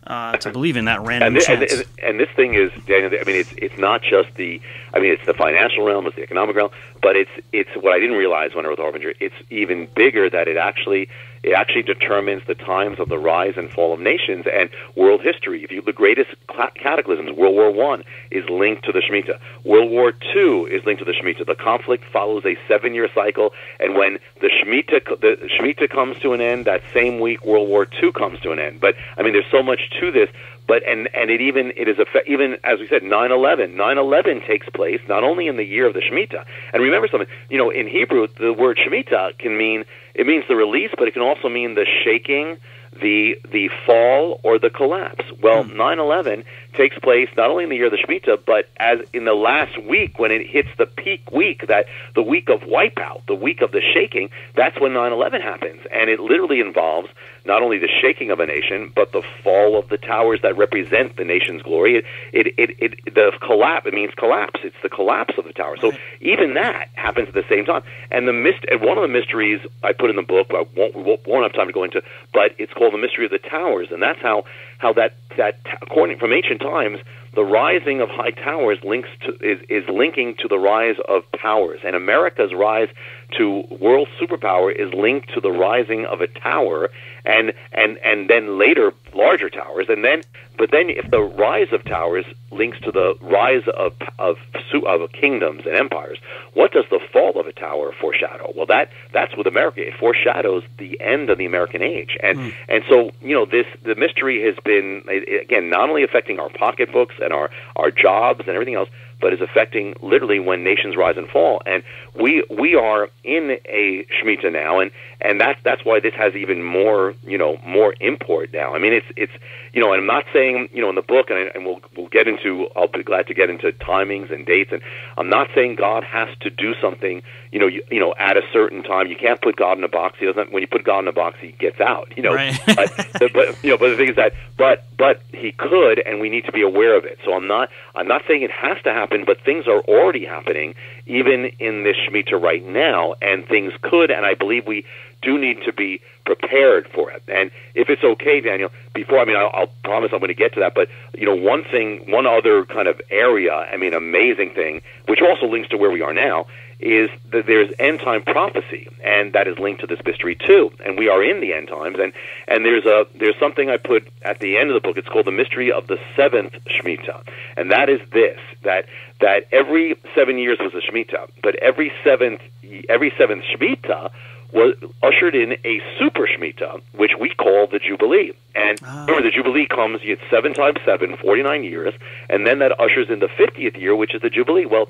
to believe in that random chance.
And this thing is, Daniel, I mean, it's not just it's the financial realm, it's the economic realm, but it's what I didn't realize when I wrote The Harbinger. It's even bigger that it actually, It actually determines the times of the rise and fall of nations and world history. If you the greatest cataclysms, World War I is linked to the Shemitah. World War II is linked to the Shemitah. The conflict follows a 7-year cycle, and when the Shemitah comes to an end, that same week World War II comes to an end. But I mean, there's so much to this. But even as we said, 9/11. 9/11 takes place not only in the year of the Shemitah. And remember something, in Hebrew, the word Shemitah means the release, but it can also mean the shaking, the fall, or the collapse. Well, 9/11 takes place not only in the year of the Shemitah, but as in the last week when it hits the peak week, that the week of wipeout, the week of the shaking. That's when 9/11 happens, and it literally involves not only the shaking of a nation, but the fall of the towers that represent the nation's glory. The collapse. It means collapse. It's the collapse of the tower. So even that happens at the same time. And one of the mysteries I put in the book, I won't have time to go into, but it's called the mystery of the towers, and that's how that according from ancient times, the rising of high towers is linking to the rise of powers, and America's rise to world superpower is linked to the rising of a tower, and then later larger towers, but then if the rise of towers links to the rise of kingdoms and empires, what does the fall of a tower foreshadow? Well, that's with America. It foreshadows the end of the American age, and so the mystery has been, again, not only affecting our pocketbooks and our jobs and everything else, but is affecting literally when nations rise and fall. And we are in a Shemitah now, and that's why this has even more import now. I mean, it's and I'm not saying in the book, and we'll get into. I'll be glad to get into timings and dates, and I'm not saying God has to do something at a certain time. You can't put God in a box. He doesn't. When you put God in a box, he gets out.
Right.
but the thing is that but he could, and we need to be aware of it. So I'm not saying it has to happen, but things are already happening even in this Shemitah right now, and things could, and I believe we do need to be prepared for it. And if it's okay, Daniel, I'll promise I'm going to get to that, but one other kind of area, amazing thing, which also links to where we are now, is that there's end time prophecy, and that is linked to this mystery too. And we are in the end times, and there's something I put at the end of the book. It's called the mystery of the seventh Shemitah, and that is this: that every 7 years was a Shemitah, but every seventh Shemitah was ushered in a super Shemitah, which we call the Jubilee. And remember, the Jubilee comes, it's 7 times 7, 49 years, and then that ushers in the 50th year, which is the Jubilee. Well,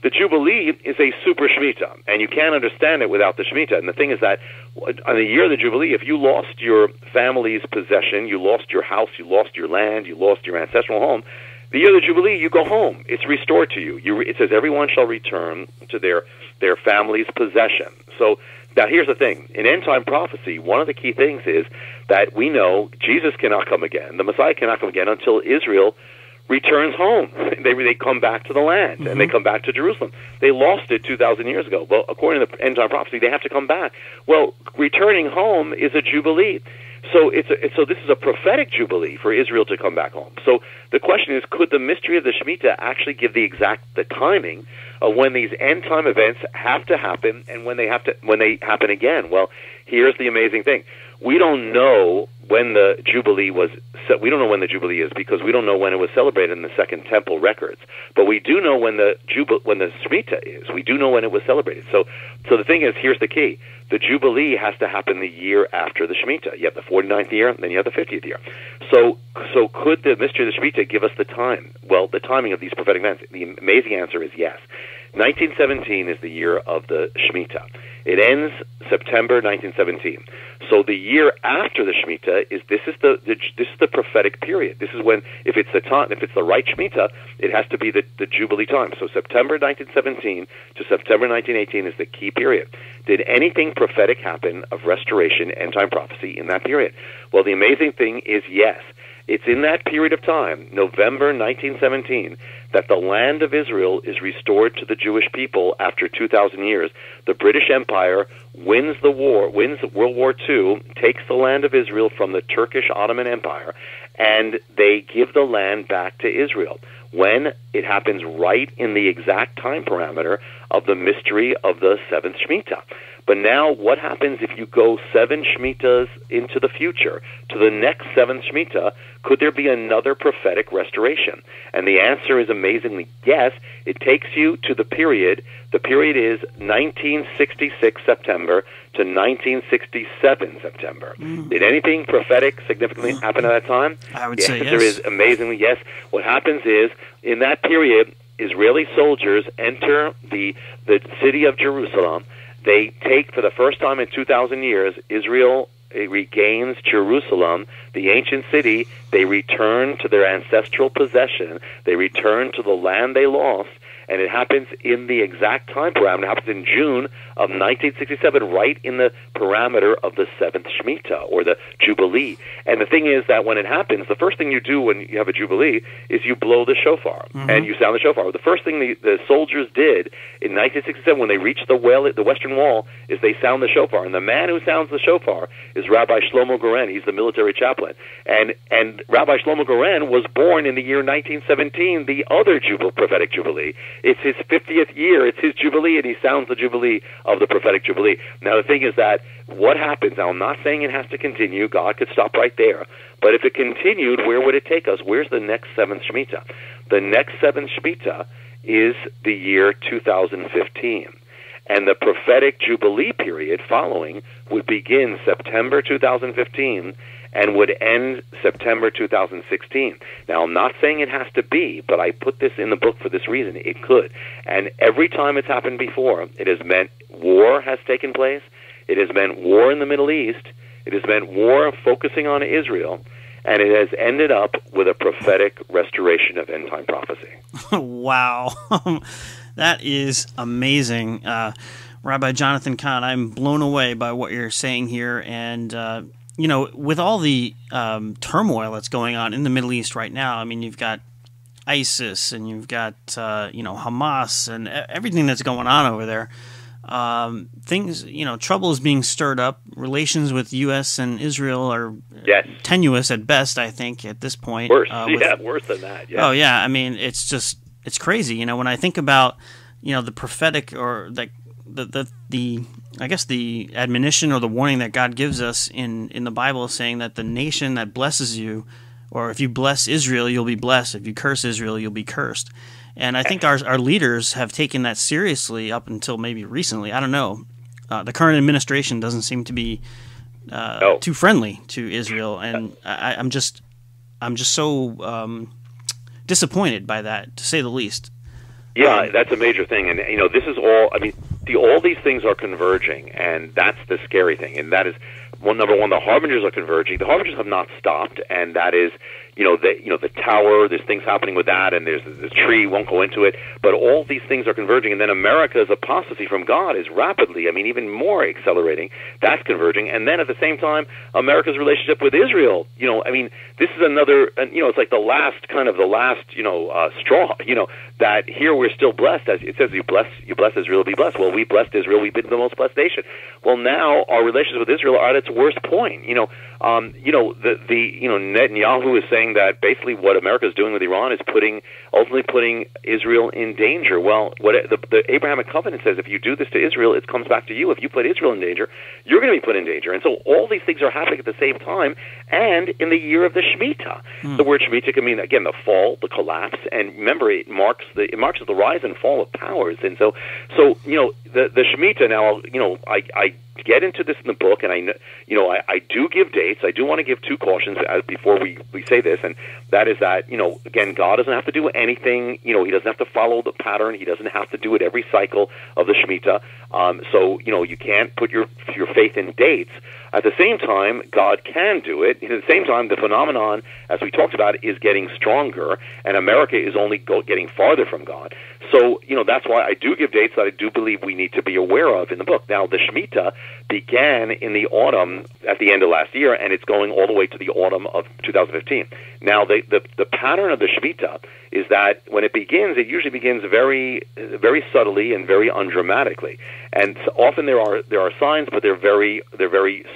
The Jubilee is a super Shemitah, and you can't understand it without the Shemitah. And the thing is that on the year of the Jubilee, if you lost your family's possession, you lost your house, you lost your land, you lost your ancestral home, the year of the Jubilee, you go home. It's restored to you. It says everyone shall return to their family's possession. So now here's the thing. In end-time prophecy, one of the key things is that we know Jesus cannot come again. The Messiah cannot come again until Israel returns home. They come back to the land, and they come back to Jerusalem. They lost it 2,000 years ago. Well, according to the end-time prophecy, they have to come back. Well, returning home is a Jubilee. So so this is a prophetic Jubilee for Israel to come back home. So the question is, could the mystery of the Shemitah actually give the timing of when these end time events have to happen and when they happen again? Well, here's the amazing thing: we don't know when the Jubilee was. We don't know when the Jubilee is because we don't know when it was celebrated in the Second Temple records. But we do know when the Shemitah is. We do know when it was celebrated. So the thing is, here's the key: the Jubilee has to happen the year after the Shemitah. You have the 49th year, and then you have the 50th year. So could the mystery of the Shemitah give us the time? Well, the timing of these prophetic events. The amazing answer is yes. 1917 is the year of the Shemitah. It ends September 1917. So the year after the Shemitah this is the prophetic period. This is when, if it's the right Shemitah, it has to be the Jubilee time. So September 1917 to September 1918 is the key period. Did anything prophetic happen of restoration, end time prophecy, in that period? Well, the amazing thing is yes. It's in that period of time, November 1917, that the land of Israel is restored to the Jewish people after 2,000 years. The British Empire wins World War II, takes the land of Israel from the Turkish Ottoman Empire, and they give the land back to Israel. When it happens right in the exact time parameter of the mystery of the seventh Shemitah. But now, what happens if you go 7 Shemitahs into the future, to the next 7th Shemitah? Could there be another prophetic restoration? And the answer is amazingly yes. It takes you to the period. The period is 1966 September to 1967 September. Did anything prophetic significantly happen at that time?
I would say yes.
The answer is amazingly yes. What happens is, in that period, Israeli soldiers enter the city of Jerusalem. They take, for the first time in 2,000 years, Israel regains Jerusalem, the ancient city. They return to their ancestral possession. They return to the land they lost. And it happens in the exact time parameter. It happens in June of 1967, right in the parameter of the 7th Shemitah, or the Jubilee. And the thing is that when it happens, the first thing you do when you have a Jubilee is you blow the shofar, and you sound the shofar. The first thing the soldiers did in 1967 when they reached the Western Wall is they sound the shofar. And the man who sounds the shofar is Rabbi Shlomo Goren. He's the military chaplain. And Rabbi Shlomo Goren was born in the year 1917, the other prophetic Jubilee. It's his 50th year. It's his Jubilee, and he sounds the Jubilee of the prophetic Jubilee. Now, the thing is that what happens, now I'm not saying it has to continue. God could stop right there. But if it continued, where would it take us? Where's the next 7th Shemitah? The next 7th Shemitah is the year 2015. And the prophetic Jubilee period following would begin September 2015 and would end September 2016. Now, I'm not saying it has to be, but I put this in the book for this reason. It could. And every time it's happened before, it has meant war has taken place. It has meant war in the Middle East. It has meant war focusing on Israel. And it has ended up with a prophetic restoration of end-time prophecy.
Wow. That is amazing. Rabbi Jonathan Cahn, I'm blown away by what you're saying here. And, with all the turmoil that's going on in the Middle East right now, I mean, you've got ISIS and you've got, Hamas and everything that's going on over there. Trouble is being stirred up. Relations with U.S. and Israel are tenuous at best, I think, at this point.
Worse, worse than that. Yeah.
Oh, yeah. I mean, it's crazy. When I think about, the prophetic or the admonition or the warning that God gives us in the Bible, saying that the nation that blesses you, or if you bless Israel, you'll be blessed. If you curse Israel, you'll be cursed. And I think our leaders have taken that seriously up until maybe recently. I don't know. The current administration doesn't seem to be too friendly to Israel, and I'm just so disappointed by that, to say the least.
Yeah, that's a major thing, and this is all. I mean, all these things are converging, and that's the scary thing. And that is number one. The harbingers are converging. The harbingers have not stopped, and that is, the tower. There's things happening with that, and there's the tree. Won't go into it, but all these things are converging. And then America's apostasy from God is rapidly, even more accelerating. That's converging, and then at the same time, America's relationship with Israel. This is another. It's like the last straw. That here we're still blessed, as it says, you bless Israel, be blessed. Well, we blessed Israel, we've been the most blessed nation. Well, now our relations with Israel are at its worst point. Netanyahu is saying that basically what America is doing with Iran is ultimately putting Israel in danger. Well, what the Abrahamic covenant says, if you do this to Israel, it comes back to you. If you put Israel in danger, you're going to be put in danger. And so all these things are happening at the same time, and in the year of the Shemitah. The word Shemitah can mean, again, the fall, the collapse, and remember, it marks the rise and fall of powers. And so the Shemitah. Now, I get into this in the book, and I do give dates. I do want to give two cautions before we say this, and that is that, again, God doesn't have to do anything. He doesn't have to follow the pattern. He doesn't have to do it every cycle of the Shemitah. So you can't put your faith in dates. At the same time, God can do it. At the same time, the phenomenon, as we talked about, is getting stronger, and America is only getting farther from God. So, that's why I do give dates that I do believe we need to be aware of in the book. Now, the Shemitah began in the autumn at the end of last year, and it's going all the way to the autumn of 2015. Now, the pattern of the Shemitah is that when it begins, it usually begins very, very subtly and very undramatically. And so often there are signs, but they're very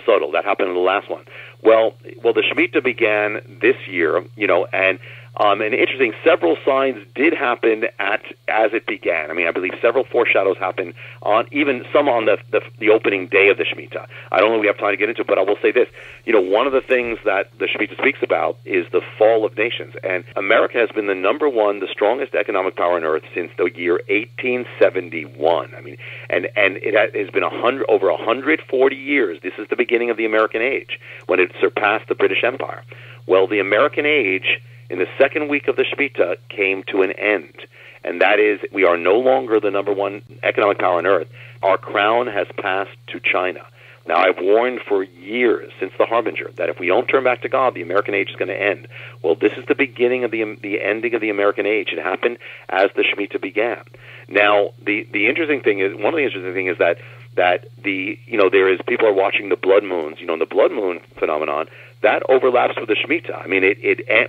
subtle. That happened in the last one. Well, the Shemitah began this year, and And interesting, several signs did happen as it began. I mean, I believe several foreshadows happened on, even some on the opening day of the Shemitah. I don't know if we have time to get into it, but I will say this. One of the things that the Shemitah speaks about is the fall of nations. And America has been the number one, the strongest economic power on earth since the year 1871. I mean, and it has been over 140 years. This is the beginning of the American age, when it surpassed the British Empire. Well, the American age in the second week of the Shemitah came to an end, and that is, we are no longer the number one economic power on earth. Our crown has passed to China. Now, I've warned for years, since the Harbinger, that if we don't turn back to God, the American age is going to end. Well, this is the beginning of the ending of the American age. It happened as the Shemitah began. Now, the interesting thing is, one of the interesting things is that there is, people are watching the blood moons, the blood moon phenomenon, that overlaps with the Shemitah. I mean,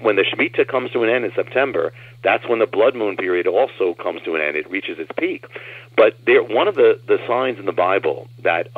when the Shemitah comes to an end in September, that's when the blood moon period also comes to an end. It reaches its peak. But one of the signs in the Bible that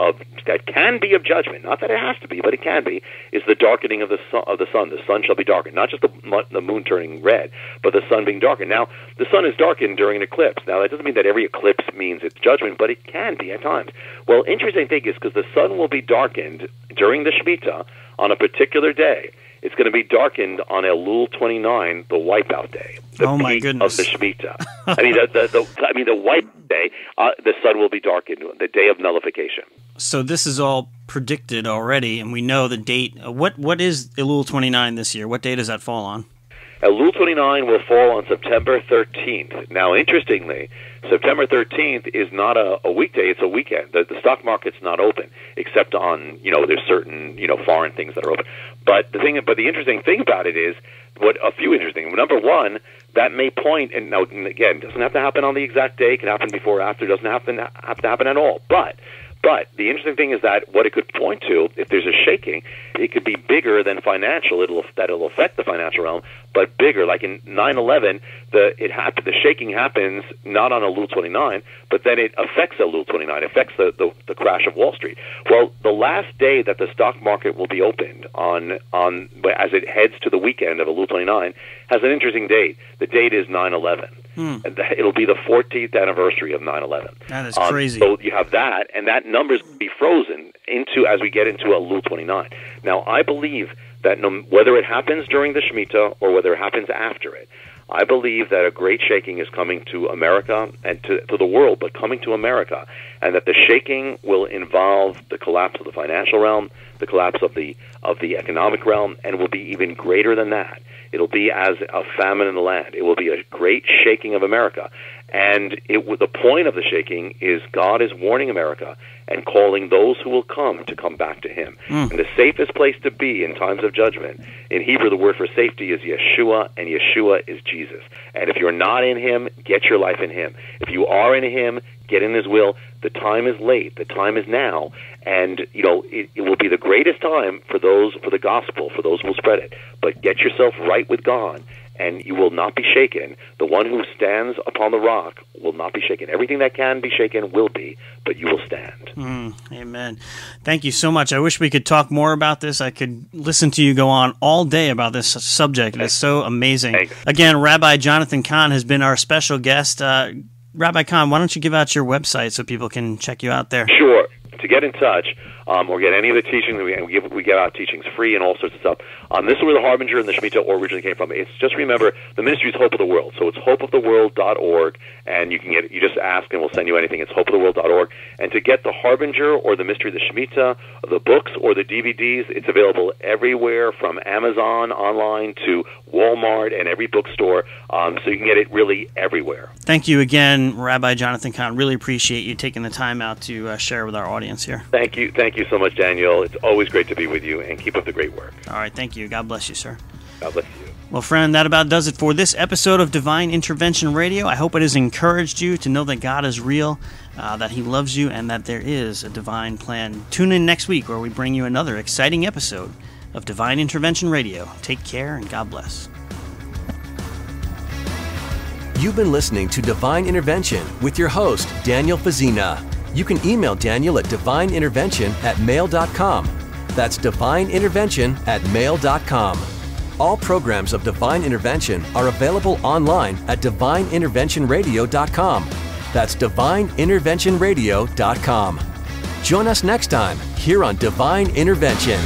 can be of judgment, not that it has to be, but it can be, is the darkening of the sun. The sun shall be darkened, not just the moon turning red, but the sun being darkened. Now, the sun is darkened during an eclipse. Now, that doesn't mean that every eclipse means it's judgment, but it can be at times. Well, interesting thing is, because the sun will be darkened during the Shemitah on a particular day. It's going to be darkened on Elul 29, the wipeout day.
Oh my goodness!
Of the Shemitah. I mean, the white day. The sun will be darkened, the day of nullification.
So this is all predicted already, and we know the date. What is Elul 29 this year? What day does that fall on?
Elul 29 will fall on September 13th. Now, interestingly, September 13th is not a weekday; it's a weekend. The stock market's not open, except on there's certain foreign things that are open. But the interesting thing about it is a few interesting. Number one, that may point, and now again, doesn't have to happen on the exact day. It can happen before or after. It doesn't have to happen at all. But the interesting thing is that what it could point to, if there's a shaking, it could be bigger than financial. It'll affect the financial realm, but bigger. Like in 9/11, the shaking happens not on Elul 29, but then it affects Elul 29. It affects the crash of Wall Street. Well, the last day that the stock market will be opened on as it heads to the weekend of Elul 29 has an interesting date. The date is 9/11. And it'll be the 14th anniversary of 9/11.
That is crazy.
So you have that, and that number's going to be frozen as we get into Elul 29. Now, I believe that whether it happens during the Shemitah or whether it happens after it, I believe that a great shaking is coming to America and to the world, but coming to America, and that the shaking will involve the collapse of the financial realm, the collapse of the economic realm, and will be even greater than that. It'll be as a famine in the land. It will be a great shaking of America. And the point of the shaking is God is warning America and calling those who will come to come back to Him. And the safest place to be in times of judgment, in Hebrew the word for safety is Yeshua, and Yeshua is Jesus. And if you're not in Him, get your life in Him. If you are in Him, get in His will. The time is late. The time is now. And, it will be the greatest time for the gospel, for those who will spread it. But get yourself right with God, and you will not be shaken. The one who stands upon the rock will not be shaken. Everything that can be shaken will be, but you will stand.
Amen. Thank you so much. I wish we could talk more about this. I could listen to you go on all day about this subject. It's so amazing.
Thanks.
Again, Rabbi Jonathan Cahn has been our special guest. Rabbi Cahn, why don't you give out your website so people can check you out there?
Sure. To get in touch or get any of the teachings, we give out teachings free and all sorts of stuff. This is where the Harbinger and the Shemitah originally came from. It's just, remember, the ministry is Hope of the World. So it's hopeoftheworld.org, and you just ask and we'll send you anything. It's hopeoftheworld.org. And to get the Harbinger or the Mystery of the Shemitah, the books or the DVDs, it's available everywhere from Amazon online to Walmart and every bookstore. So you can get it really everywhere.
Thank you again, Rabbi Jonathan Cahn. Really appreciate you taking the time out to share with our audience here.
Thank you so much, Daniel. It's always great to be with you, and keep up the great work.
All right, thank you. God bless you, sir.
God bless you.
Well, friend, that about does it for this episode of Divine Intervention Radio. I hope it has encouraged you to know that God is real, that He loves you, and that there is a divine plan. Tune in next week where we bring you another exciting episode of Divine Intervention Radio. Take care, and God bless.
You've been listening to Divine Intervention with your host, Daniel Fazina. You can email Daniel at divineintervention@mail.com. That's divineintervention@mail.com. All programs of Divine Intervention are available online at divineinterventionradio.com. That's divineinterventionradio.com. Join us next time here on Divine Intervention.